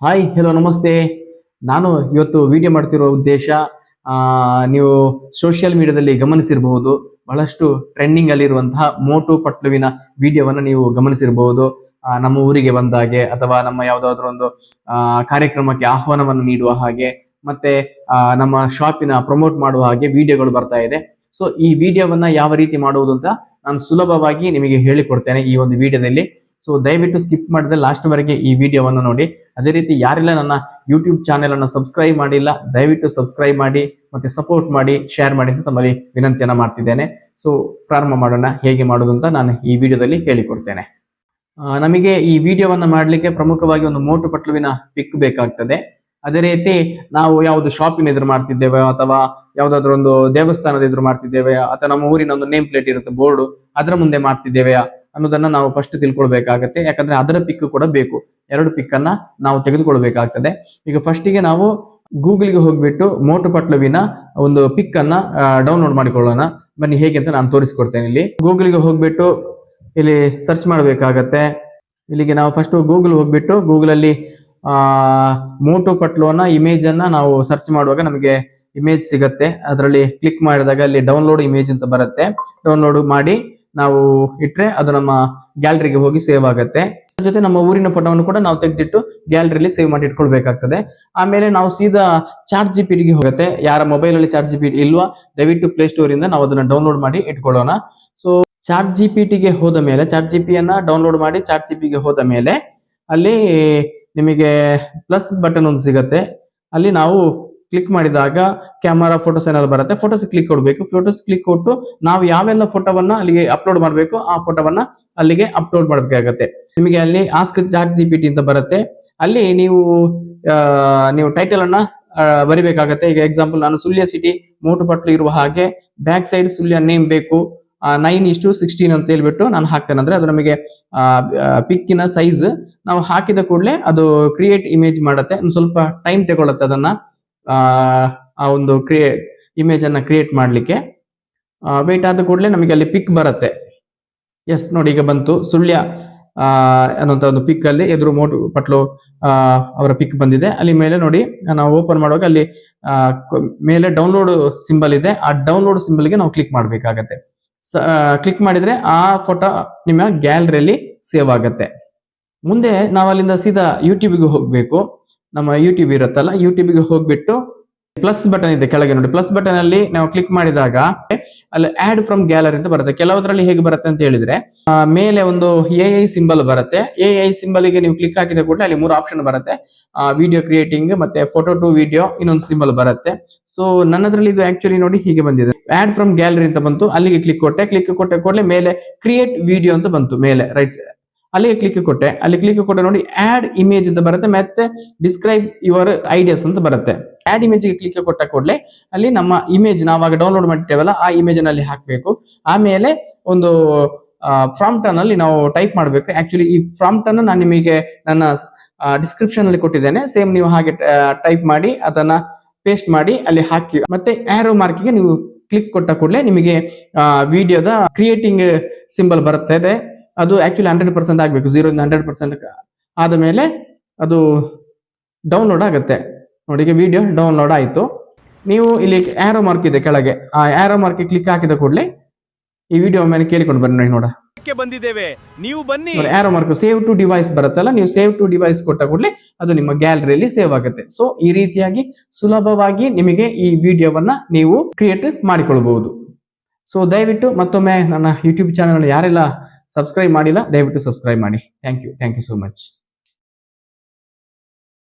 Hi hello ನಮಸ್ತೆ. ನಾನು ಇವತ್ತು ವಿಡಿಯೋ ಮಾಡ್ತಿರೋ ಉದ್ದೇಶ ನೀವು ಸೋಷಿಯಲ್ ಮೀಡಿಯಾದಲ್ಲಿ ಗಮನಿಸಿರಬಹುದು, ಬಹಳಷ್ಟು ಟ್ರೆಂಡಿಂಗ್ ಅಲ್ಲಿರುವಂತಹ ಮೋಟು ಪಟ್ಲುವಿನ ವಿಡಿಯೋವನ್ನು ನೀವು ಗಮನಿಸಿರಬಹುದು. ನಮ್ಮ ಊರಿಗೆ ಬಂದಾಗೆ ಅಥವಾ ನಮ್ಮ ಯಾವುದಾದ್ರೂ ಒಂದು ಕಾರ್ಯಕ್ರಮಕ್ಕೆ ಆಹ್ವಾನವನ್ನು ನೀಡುವ ಹಾಗೆ ಮತ್ತೆ ನಮ್ಮ ಶಾಪಿನ ಪ್ರಮೋಟ್ ಮಾಡುವ ಹಾಗೆ ವಿಡಿಯೋಗಳು ಬರ್ತಾ ಇದೆ. ಸೊ ಈ ವಿಡಿಯೋವನ್ನ ಯಾವ ರೀತಿ ಮಾಡುವುದು ಅಂತ ನಾನು ಸುಲಭವಾಗಿ ನಿಮಗೆ ಹೇಳಿಕೊಡ್ತೇನೆ ಈ ಒಂದು ವಿಡಿಯೋದಲ್ಲಿ. ಸೊ ದಯವಿಟ್ಟು ಸ್ಕಿಪ್ ಮಾಡಿದ್ರೆ ಲಾಸ್ಟ್ ವರೆಗೆ ಈ ವಿಡಿಯೋವನ್ನು ನೋಡಿ. ಅದೇ ರೀತಿ ಯಾರೆಲ್ಲ ನನ್ನ ಯೂಟ್ಯೂಬ್ ಚಾನೆಲ್ ಅನ್ನು ಸಬ್ಸ್ಕ್ರೈಬ್ ಮಾಡಿಲ್ಲ, ದಯವಿಟ್ಟು ಸಬ್ಸ್ಕ್ರೈಬ್ ಮಾಡಿ ಮತ್ತೆ ಸಪೋರ್ಟ್ ಮಾಡಿ, ಶೇರ್ ಮಾಡಿ ಅಂತ ತಮ್ಮಲ್ಲಿ ವಿನಂತಿಯನ್ನ ಮಾಡ್ತಿದ್ದೇನೆ. ಸೊ ಪ್ರಾರಂಭ ಮಾಡೋಣ, ಹೇಗೆ ಮಾಡೋದು ಅಂತ ನಾನು ಈ ವಿಡಿಯೋದಲ್ಲಿ ಹೇಳಿಕೊಡ್ತೇನೆ. ನಮಗೆ ಈ ವಿಡಿಯೋವನ್ನ ಮಾಡಲಿಕ್ಕೆ ಪ್ರಮುಖವಾಗಿ ಒಂದು ಮೋಟು ಪಟ್ಲುವಿನ ಪಿಕ್ ಬೇಕಾಗ್ತದೆ. ಅದೇ ರೀತಿ ನಾವು ಯಾವುದು ಶಾಪಿನ ಎದುರು ಮಾಡ್ತಿದ್ದೇವೆ ಅಥವಾ ಯಾವ್ದಾದ್ರು ಒಂದು ದೇವಸ್ಥಾನದ ಎದುರು ಮಾಡ್ತಿದ್ದೇವೆ ಅಥವಾ ನಮ್ಮ ಊರಿನ ಒಂದು ನೇಮ್ ಪ್ಲೇಟ್ ಇರುತ್ತೆ, ಬೋರ್ಡ್, ಅದರ ಮುಂದೆ ಮಾಡ್ತಿದ್ದೇವೆ ಅನ್ನೋದನ್ನ ನಾವು ಫಸ್ಟ್ ತಿಳ್ಕೊಳ್ಬೇಕಾಗತ್ತೆ. ಯಾಕಂದ್ರೆ ಅದರ ಪಿಕ್ ಕೂಡ ಬೇಕು. ಎರಡು ಪಿಕ್ ಅನ್ನ ನಾವು ತೆಗೆದುಕೊಳ್ಬೇಕಾಗ್ತದೆ. ಈಗ ಫಸ್ಟಿಗೆ ನಾವು ಗೂಗಲ್ಗೆ ಹೋಗ್ಬಿಟ್ಟು ಮೋಟು ಪಟ್ಲುವಿನ ಒಂದು ಪಿಕ್ ಅನ್ನ ಡೌನ್ಲೋಡ್ ಮಾಡಿಕೊಳ್ಳೋಣ. ಬನ್ನಿ ಹೇಗೆ ಅಂತ ನಾನು ತೋರಿಸ್ಕೊಡ್ತೇನೆ. ಇಲ್ಲಿ ಗೂಗಲ್ಗೆ ಹೋಗ್ಬಿಟ್ಟು ಇಲ್ಲಿ ಸರ್ಚ್ ಮಾಡಬೇಕಾಗತ್ತೆ. ಇಲ್ಲಿಗೆ ನಾವು ಫಸ್ಟ್ ಗೂಗಲ್ ಹೋಗ್ಬಿಟ್ಟು ಗೂಗಲ್ ಅಲ್ಲಿ ಮೋಟು ಪಟ್ಲುವನ್ನ ಇಮೇಜ್ ಅನ್ನ ನಾವು ಸರ್ಚ್ ಮಾಡುವಾಗ ನಮಗೆ ಇಮೇಜ್ ಸಿಗತ್ತೆ. ಅದರಲ್ಲಿ ಕ್ಲಿಕ್ ಮಾಡಿದಾಗ ಅಲ್ಲಿ ಡೌನ್ಲೋಡ್ ಇಮೇಜ್ ಅಂತ ಬರುತ್ತೆ. ಡೌನ್ಲೋಡ್ ಮಾಡಿ ನಾವು ಇಟ್ರೆ ಅದು ನಮ್ಮ ಗ್ಯಾಲರಿಗೆ ಹೋಗಿ ಸೇವ್ ಆಗುತ್ತೆ. ಜೊತೆ ನಮ್ಮ ಊರಿನ ಫೋಟೋವನ್ನು ಕೂಡ ನಾವು ತೆಗೆದಿಟ್ಟು ಗ್ಯಾಲರಿಯಲ್ಲಿ ಸೇವ್ ಮಾಡಿ ಇಟ್ಕೊಳ್ಬೇಕಾಗ್ತದೆ. ಆಮೇಲೆ ನಾವು ಸೀದಾ ಚಾಟ್ ಜಿಪಿಟಿ ಗೆ ಹೋಗುತ್ತೆ. ಯಾರ ಮೊಬೈಲ್ ಅಲ್ಲಿ ಚಾಟ್ ಜಿಪಿಟಿ ಇಲ್ವಾ, ದಯವಿಟ್ಟು ಪ್ಲೇ ಸ್ಟೋರ್ ಇಂದ ನಾವು ಅದನ್ನ ಡೌನ್ಲೋಡ್ ಮಾಡಿ ಇಟ್ಕೊಳ್ಳೋಣ. ಸೊ ಚಾಟ್ ಜಿಪಿಟಿಗೆ ಹೋದ ಮೇಲೆ, ಚಾಟ್ ಜಿಪಿಯನ್ನ ಡೌನ್ಲೋಡ್ ಮಾಡಿ ಚಾಟ್ ಜಿಪಿಗೆ ಹೋದ ಮೇಲೆ ಅಲ್ಲಿ ನಿಮಗೆ ಪ್ಲಸ್ ಬಟನ್ ಒಂದು ಸಿಗುತ್ತೆ. ಅಲ್ಲಿ ನಾವು ಕ್ಲಿಕ್ ಮಾಡಿದಾಗ ಕ್ಯಾಮರಾ ಫೋಟೋಸ್ ಏನಾದ್ರು ಬರುತ್ತೆ, ಫೋಟೋಸ್ ಕ್ಲಿಕ್ ಕೊಡಬೇಕು. ಫೋಟೋಸ್ ಕ್ಲಿಕ್ ಕೊಟ್ಟು ನಾವು ಯಾವೆಲ್ಲ ಫೋಟೋವನ್ನ ಅಲ್ಲಿಗೆ ಅಪ್ಲೋಡ್ ಮಾಡಬೇಕು ಆ ಫೋಟೋವನ್ನ ಅಲ್ಲಿಗೆ ಅಪ್ಲೋಡ್ ಮಾಡಬೇಕಾಗತ್ತೆ. ನಿಮಗೆ ಅಲ್ಲಿ ಆಸ್ಕ್ ಚಾಟ್ ಜಿಪಿಟಿ ಅಂತ ಬರುತ್ತೆ. ಅಲ್ಲಿ ನೀವು ಟೈಟಲ್ ಅನ್ನ ಬರಿಬೇಕಾಗತ್ತೆ. ಈಗ ಎಕ್ಸಾಂಪಲ್ ನಾನು ಸುಳ್ಯ ಸಿಟಿ ಮೋಟು ಪಟ್ಲು ಇರುವ ಹಾಗೆ ಬ್ಯಾಕ್ ಸೈಡ್ ಸುಳ್ಯ ನೇಮ್ ಬೇಕು 9:16 ಅಂತ ಹೇಳ್ಬಿಟ್ಟು ನಾನು ಹಾಕ್ತೇನೆ. ಅಂದ್ರೆ ಅದು ನಮಗೆ ಪಿಕ್ಕಿನ ಸೈಜ್ ನಾವು ಹಾಕಿದ ಕೂಡಲೇ ಅದು ಕ್ರಿಯೇಟ್ ಇಮೇಜ್ ಮಾಡುತ್ತೆ. ಒಂದು ಸ್ವಲ್ಪ ಟೈಮ್ ತಗೊಳುತ್ತೆ ಅದನ್ನ ಆ ಒಂದು ಇಮೇಜ್ ಅನ್ನ ಕ್ರಿಯೇಟ್ ಮಾಡ್ಲಿಕ್ಕೆ. ವೇಟ್ ಆದ ಕೂಡಲೇ ನಮಗೆ ಅಲ್ಲಿ ಪಿಕ್ ಬರುತ್ತೆ. ಎಸ್ ನೋಡಿ, ಈಗ ಬಂತು. ಸುಳ್ಯ ಅನ್ನುವಂತ ಒಂದು ಪಿಕ್ ಅಲ್ಲಿ ಎದುರು ಮೋಟು ಪಟ್ಲು ಅವರ ಪಿಕ್ ಬಂದಿದೆ. ಅಲ್ಲಿ ಮೇಲೆ ನೋಡಿ, ನಾವು ಓಪನ್ ಮಾಡುವಾಗ ಅಲ್ಲಿ ಮೇಲೆ ಡೌನ್ಲೋಡ್ ಸಿಂಬಲ್ ಇದೆ. ಆ ಡೌನ್ಲೋಡ್ ಸಿಂಬಲ್ಗೆ ನಾವು ಕ್ಲಿಕ್ ಮಾಡ್ಬೇಕಾಗತ್ತೆ. ಕ್ಲಿಕ್ ಮಾಡಿದ್ರೆ ಆ ಫೋಟೋ ನಿಮ್ಮ ಗ್ಯಾಲರಿಯಲ್ಲಿ ಸೇವ್ ಆಗುತ್ತೆ. ಮುಂದೆ ನಾವು ಅಲ್ಲಿಂದ ಸೀದಾ ಯೂಟ್ಯೂಬ್ಗೆ ಹೋಗ್ಬೇಕು. ನಮ್ಮ ಯೂಟ್ಯೂಬ್ ಇರುತ್ತಲ್ಲ, ಯೂಟ್ಯೂಬ್ಗೆ ಹೋಗ್ಬಿಟ್ಟು ಪ್ಲಸ್ ಬಟನ್ ಇದೆ ಕೆಳಗೆ ನೋಡಿ. ಪ್ಲಸ್ ಬಟನ್ ಅಲ್ಲಿ ನಾವು ಕ್ಲಿಕ್ ಮಾಡಿದಾಗ ಅಲ್ಲಿ ಆಡ್ ಫ್ರಮ್ ಗ್ಯಾಲರಿ ಅಂತ ಬರುತ್ತೆ. ಕೆಲವುದ್ರಲ್ಲಿ ಹೇಗೆ ಬರುತ್ತೆ ಅಂತ ಹೇಳಿದ್ರೆ ಮೇಲೆ ಒಂದು AI ಸಿಂಬಲ್ ಬರುತ್ತೆ. AI ಸಿಂಬಲ್ ಗೆ ನೀವು ಕ್ಲಿಕ್ ಹಾಕಿದ ಕೂಡಲೇ ಅಲ್ಲಿ 3 ಆಪ್ಷನ್ ಬರುತ್ತೆ. ವಿಡಿಯೋ ಕ್ರಿಯೇಟಿಂಗ್, ಮತ್ತೆ ಫೋಟೋ ಟು ವಿಡಿಯೋ, ಇನ್ನೊಂದು ಸಿಂಬಲ್ ಬರುತ್ತೆ. ಸೊ ನನ್ನದ್ರಲ್ಲಿ ಇದು ಆಕ್ಚುಲಿ ನೋಡಿ ಹೀಗೆ ಬಂದಿದೆ. ಆಡ್ ಫ್ರಮ್ ಗ್ಯಾಲರಿ ಅಂತ ಬಂತು. ಅಲ್ಲಿಗೆ ಕ್ಲಿಕ್ ಕೊಟ್ಟೆ ಕೂಡಲೇ ಮೇಲೆ ಕ್ರಿಯೇಟ್ ವಿಡಿಯೋ ಅಂತ ಬಂತು ಮೇಲೆ ರೈಟ್ ಸೈಡ್. ಅಲ್ಲಿಗೆ ಕ್ಲಿಕ್ ಕೊಟ್ಟೆ. ಅಲ್ಲಿ ಕ್ಲಿಕ್ ಕೊಟ್ಟೆ ನೋಡಿ ಆಡ್ ಇಮೇಜ್ ಅಂತ ಬರುತ್ತೆ. ಮತ್ತೆ ಡಿಸ್ಕ್ರೈಬ್ ಯುವರ್ ಐಡಿಯಾಸ್ ಅಂತ ಬರುತ್ತೆ. ಆಡ್ ಇಮೇಜ್ ಗೆ ಕ್ಲಿಕ್ ಕೊಟ್ಟ ಕೂಡಲೇ ಅಲ್ಲಿ ನಮ್ಮ ಇಮೇಜ್ ನಾವಾಗ ಡೌನ್ಲೋಡ್ ಮಾಡಿರ್ತೇವಲ್ಲ ಆ ಇಮೇಜ್ ನಲ್ಲಿ ಹಾಕಬೇಕು. ಆಮೇಲೆ ಒಂದು ಪ್ರಾಂಪ್ಟ್ ಅಲ್ಲಿ ನಾವು ಟೈಪ್ ಮಾಡಬೇಕು. ಆಕ್ಚುಲಿ ಈ ಪ್ರಾಂಪ್ಟ್ ಅನ್ನು ನಾನು ನಿಮಗೆ ನನ್ನ ಡಿಸ್ಕ್ರಿಪ್ಷನ್ ಅಲ್ಲಿ ಕೊಟ್ಟಿದ್ದೇನೆ. ಸೇಮ್ ನೀವು ಹಾಗೆ ಟೈಪ್ ಮಾಡಿ ಅದನ್ನ ಪೇಸ್ಟ್ ಮಾಡಿ ಅಲ್ಲಿ ಹಾಕಿ ಮತ್ತೆ ಆರೋ ಮಾರ್ಕಿಗೆ ನೀವು ಕ್ಲಿಕ್ ಕೊಟ್ಟ ಕೂಡಲೇ ನಿಮಗೆ ವಿಡಿಯೋದ ಕ್ರಿಯೇಟಿಂಗ್ ಸಿಂಬಲ್ ಬರುತ್ತೆ. ಅದು ಆಕ್ಚುಲಿ 100% ಆಗಬೇಕು. 0 ಇಂದ 100% ಆದ ಮೇಲೆ ಅದು ಡೌನ್ಲೋಡ್ ಆಗುತ್ತೆ. ನೋಡಿ, ಈಗ ವಿಡಿಯೋ ಡೌನ್ಲೋಡ್ ಆಯಿತು. ನೀವು ಇಲ್ಲಿ ಆರೋ ಮಾರ್ಕ್ ಇದೆ ಕೆಳಗೆ, ಆ ಆರೋ ಮಾರ್ಕ್ ಕ್ಲಿಕ್ ಹಾಕಿದ ಕೂಡಲೇ ಈ ವಿಡಿಯೋ ಮೇಲೆ ಕೇಳಿಕೊಂಡು ಬನ್ನಿ ನೋಡ ಬಂದಿದ್ದೇವೆ, ನೀವು ಬನ್ನಿ. Arrow mark save to device ಬರುತ್ತಲ್ಲ, ನೀವು ಸೇವ್ ಟು ಡಿವೈಸ್ ಕೊಟ್ಟ ಕೂಡಲೇ ಅದು ನಿಮ್ಮ ಗ್ಯಾಲರಿಯಲ್ಲಿ ಸೇವ್ ಆಗುತ್ತೆ. ಸೊ ಈ ರೀತಿಯಾಗಿ ಸುಲಭವಾಗಿ ನಿಮಗೆ ಈ ವಿಡಿಯೋವನ್ನ ನೀವು ಕ್ರಿಯೇಟ್ ಮಾಡಿಕೊಳ್ಳಬಹುದು. ಸೊ ದಯವಿಟ್ಟು ಮತ್ತೊಮ್ಮೆ ನನ್ನ ಯೂಟ್ಯೂಬ್ ಚಾನೆಲ್ ಯಾರೆಲ್ಲ ಸಬ್ಸ್ಕ್ರೈಬ್ ಮಾಡಿಲ್ಲ, ದಯವಿಟ್ಟು ಸಬ್ಸ್ಕ್ರೈಬ್ ಮಾಡಿ. Thank you so much.